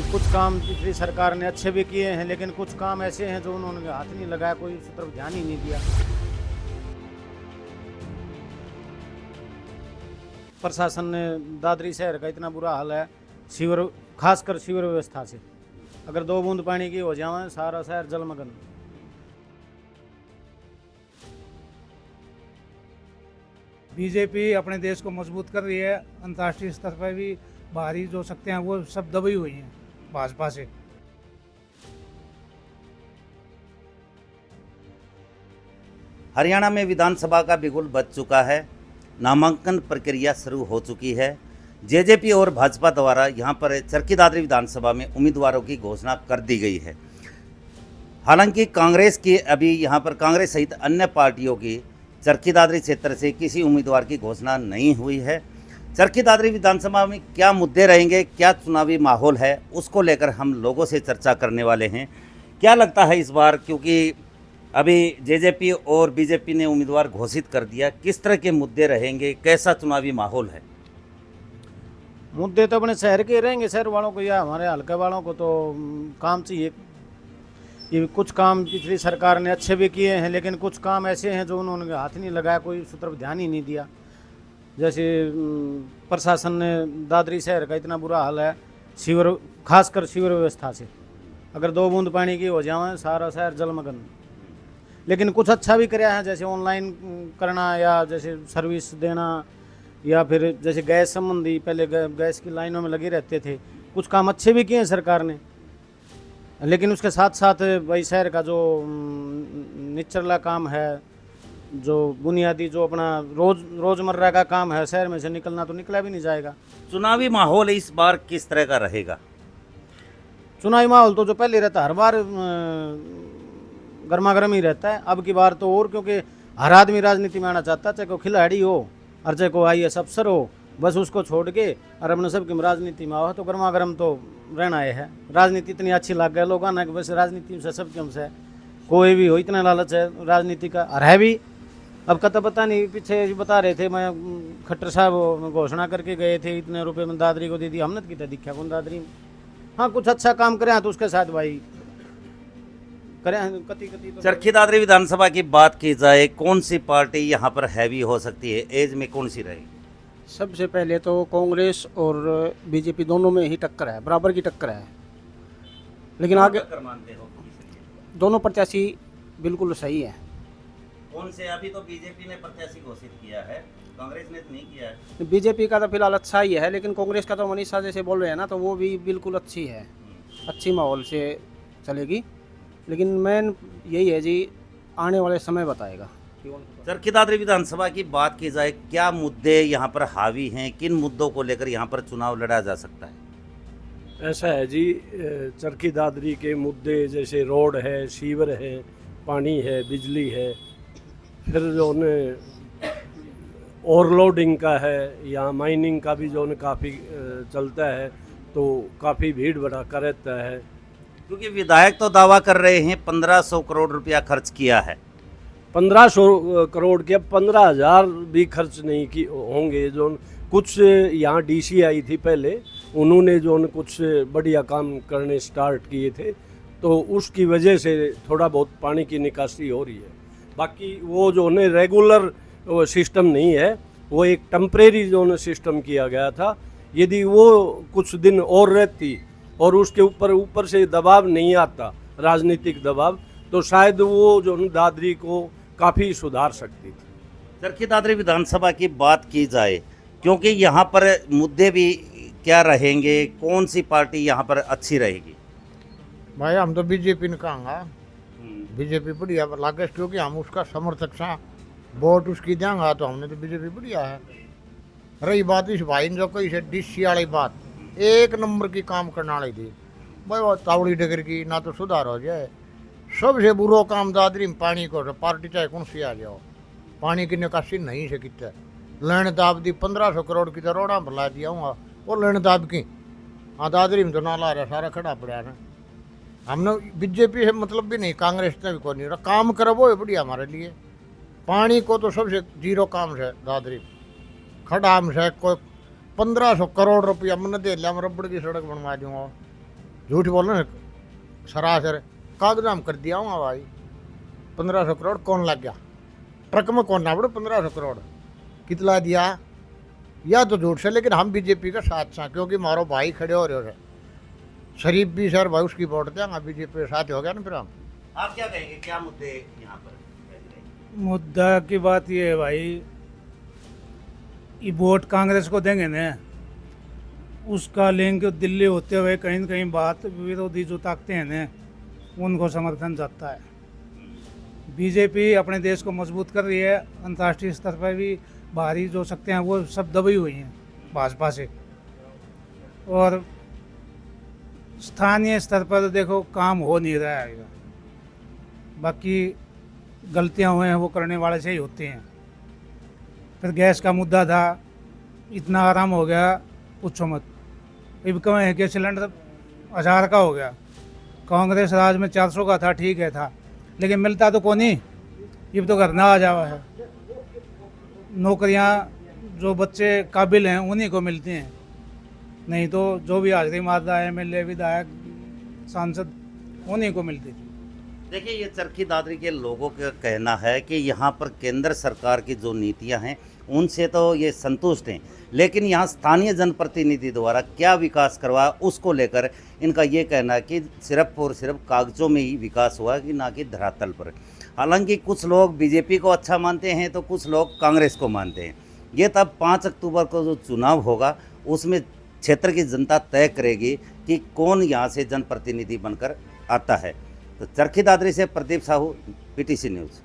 कुछ काम पिछली सरकार ने अच्छे भी किए हैं, लेकिन कुछ काम ऐसे हैं जो उन्होंने हाथ नहीं लगाया, कोई उस तरफ ध्यान ही नहीं दिया। प्रशासन ने दादरी शहर का इतना बुरा हाल है, सीवर खासकर सीवर व्यवस्था से अगर 2 बूंद पानी की हो जाए सारा शहर जलमग्न। बीजेपी अपने देश को मजबूत कर रही है, अंतर्राष्ट्रीय स्तर पर भी बाहरी जो शक्तियां हैं वो सब दबी हुई हैं भाजपा से। हरियाणा में विधानसभा का बिगुल बज चुका है, नामांकन प्रक्रिया शुरू हो चुकी है। जेजेपी और भाजपा द्वारा यहां पर चरखी दादरी विधानसभा में उम्मीदवारों की घोषणा कर दी गई है। हालांकि कांग्रेस की अभी यहां पर कांग्रेस सहित अन्य पार्टियों की चरखी दादरी क्षेत्र से किसी उम्मीदवार की घोषणा नहीं हुई है। चरखी दादरी विधानसभा में क्या मुद्दे रहेंगे, क्या चुनावी माहौल है, उसको लेकर हम लोगों से चर्चा करने वाले हैं। क्या लगता है इस बार, क्योंकि अभी जेजेपी और बीजेपी ने उम्मीदवार घोषित कर दिया, किस तरह के मुद्दे रहेंगे, कैसा चुनावी माहौल है? मुद्दे तो अपने शहर के रहेंगे, शहर वालों को या हमारे हल्के वालों को तो काम चाहिए। कि कुछ काम पिछली सरकार ने अच्छे भी किए हैं, लेकिन कुछ काम ऐसे हैं जो उन्होंने हाथ नहीं लगाया, कोई उस तरफ ध्यान ही नहीं दिया। जैसे प्रशासन ने दादरी शहर का इतना बुरा हाल है, सीवर खासकर सीवर व्यवस्था से अगर 2 बूंद पानी की हो जाए सारा शहर जलमग्न। लेकिन कुछ अच्छा भी कराया है, जैसे ऑनलाइन करना या जैसे सर्विस देना, या फिर जैसे गैस संबंधी, पहले गैस की लाइनों में लगे रहते थे, कुछ काम अच्छे भी किए हैं सरकार ने। लेकिन उसके साथ साथ भाई शहर का जो निचला काम है, जो बुनियादी जो अपना रोज़मर्रा का काम है, शहर में से निकलना तो निकला भी नहीं जाएगा। चुनावी माहौल इस बार किस तरह का रहेगा? चुनावी माहौल तो जो पहले रहता हर बार गर्मा गर्म ही रहता है। अब की बार तो और, क्योंकि हर आदमी राजनीति में आना चाहता है, चाहे कोई खिलाड़ी हो और चाहे कोई IAS अफसर हो, बस उसको छोड़ के और अपने सबकी राजनीति में आओ तो गर्मा गर्म तो रहना है। राजनीति इतनी अच्छी लग गई लोगों ने कि बस राजनीति से सबके हमसे कोई भी हो, इतना लालच है राजनीति का, और है भी। अब का तो पता नहीं, पीछे बता रहे थे, मैं खट्टर साहब घोषणा करके गए थे इतने रुपए में दादरी को दे दी, हमने तो कितना दिखा कौन दादरी में। हाँ, कुछ अच्छा काम करें तो उसके साथ भाई करें कति तो। चरखी दादरी विधानसभा की बात की जाए, कौन सी पार्टी यहाँ पर हैवी हो सकती है, एज में कौन सी रहेगी? सबसे पहले तो कांग्रेस और बीजेपी दोनों में ही टक्कर है, बराबर की टक्कर है। लेकिन आगे मानते हो दोनों प्रत्याशी बिल्कुल सही है। कौन से? अभी तो बीजेपी ने प्रत्याशी घोषित किया है, कांग्रेस ने तो नहीं किया है। बीजेपी का तो फिलहाल अच्छा ही है, लेकिन कांग्रेस का तो मनीषा जैसे बोल रहे हैं ना, तो वो भी बिल्कुल अच्छी है, अच्छी माहौल से चलेगी। लेकिन मेन यही है जी, आने वाले समय बताएगा। चरखी दादरी विधानसभा की बात की जाए, क्या मुद्दे यहाँ पर हावी हैं, किन मुद्दों को लेकर यहाँ पर चुनाव लड़ा जा सकता है? ऐसा है जी, चरखी दादरी के मुद्दे जैसे रोड है, सीवर है, पानी है, बिजली है, फिर जो ने ओवरलोडिंग का है या माइनिंग का भी जो ने काफ़ी चलता है, तो काफ़ी भीड़ भड़ाका रहता है। क्योंकि विधायक तो दावा कर रहे हैं 1500 करोड़ रुपया खर्च किया है। 1500 करोड़ के 15,000 भी खर्च नहीं की होंगे। जो कुछ यहाँ DC आई थी पहले, उन्होंने जो कुछ बढ़िया काम करने स्टार्ट किए थे, तो उसकी वजह से थोड़ा बहुत पानी की निकासी हो रही है। बाकी वो जो है रेगुलर सिस्टम नहीं है, वो एक टेम्परेरी जो सिस्टम किया गया था। यदि वो कुछ दिन और रहती और उसके ऊपर से दबाव नहीं आता, राजनीतिक दबाव, तो शायद वो जो दादरी को काफ़ी सुधार सकती थी। चरखी दादरी विधानसभा की बात की जाए, क्योंकि यहाँ पर मुद्दे भी क्या रहेंगे, कौन सी पार्टी यहाँ पर अच्छी रहेगी? भाई हम तो बीजेपी ने कहेंगे, बीजेपी बढ़िया लागे, क्योंकि हम उसका समर्थक था, वोट उसकी देंगे तो हमने तो बीजेपी बढ़िया है। रही बात इस भाई ने जो कही से DC वाली बात, एक नंबर की काम करने वाली थी भाई, वो तावड़ी डगर की ना तो सुधार हो जाए। सबसे बुरा काम दादरी में पानी को, पार्टी चाहे कौन सी आ जाओ, पानी की निकासी नहीं से कितना लेन दाब दी, 1500 करोड़ की तो रोड़ा भरला दिया हूँ, वो लेन दाब की। हाँ, दादरी में तो नाला रहा सारा खड़ा पड़ा ना। हमने बीजेपी से मतलब भी नहीं, कांग्रेस ने भी कोई नहीं रहा, काम करो वो बढ़िया हमारे लिए। पानी को तो सबसे जीरो काम है दादरी खड़ा हम से, कोई 1500 करोड़ रुपया मैंने दे लिया, मैं रबड़ की सड़क बनवा दूंगा। झूठ बोल रहे सरासर कागजाम कर दिया हूँ भाई 1500 करोड़ कौन लग गया ट्रक में कौन ना पड़े 1500 करोड़ कितना दिया या तो झूठ से लेकिन हम बीजेपी का साथ सा क्योंकि मारो भाई खड़े हो रहे हो शरीफ भी सर भाई उसकी वोट देंगे बीजेपी के साथ हो गया ना फिर हम। आप क्या कहेंगे, क्या मुद्दे यहाँ पर? मुद्दा की बात ये है भाई, ये वोट कांग्रेस को देंगे ना, उसका लिंक दिल्ली होते हुए कहीं न कहीं बात विरोधी जो ताकतें हैं ना उनको समर्थन जाता है। बीजेपी अपने देश को मजबूत कर रही है, अंतर्राष्ट्रीय स्तर पर भी बाहरी जो शक्तियाँ हैं वो सब दबी हुई हैं भाजपा से, और स्थानीय स्तर पर तो देखो काम हो नहीं रहा है। बाकी गलतियाँ हुए हैं वो करने वाले से ही होती हैं। फिर गैस का मुद्दा था, इतना आराम हो गया पूछो मत। अब कम है कि सिलेंडर 1000 का हो गया, कांग्रेस राज में 400 का था, ठीक है था, लेकिन मिलता तो कौन ही, ये तो घर ना आ जावा है। नौकरियां जो बच्चे काबिल हैं उन्हीं को मिलती हैं, नहीं तो जो भी हाजिरी मारदा है MLA विधायक सांसद उन्हीं को मिलती थी। देखिए, ये चरखी दादरी के लोगों का कहना है कि यहाँ पर केंद्र सरकार की जो नीतियाँ हैं उनसे तो ये संतुष्ट हैं, लेकिन यहाँ स्थानीय जनप्रतिनिधि द्वारा क्या विकास करवाया उसको लेकर इनका ये कहना है कि सिर्फ और सिर्फ कागजों में ही विकास हुआ कि ना कि धरातल पर। हालांकि कुछ लोग बीजेपी को अच्छा मानते हैं तो कुछ लोग कांग्रेस को मानते हैं। ये तब 5 अक्टूबर को जो चुनाव होगा उसमें क्षेत्र की जनता तय करेगी कि कौन यहाँ से जनप्रतिनिधि बनकर आता है। तो चरखी दादरी से प्रदीप साहू, PTC न्यूज़।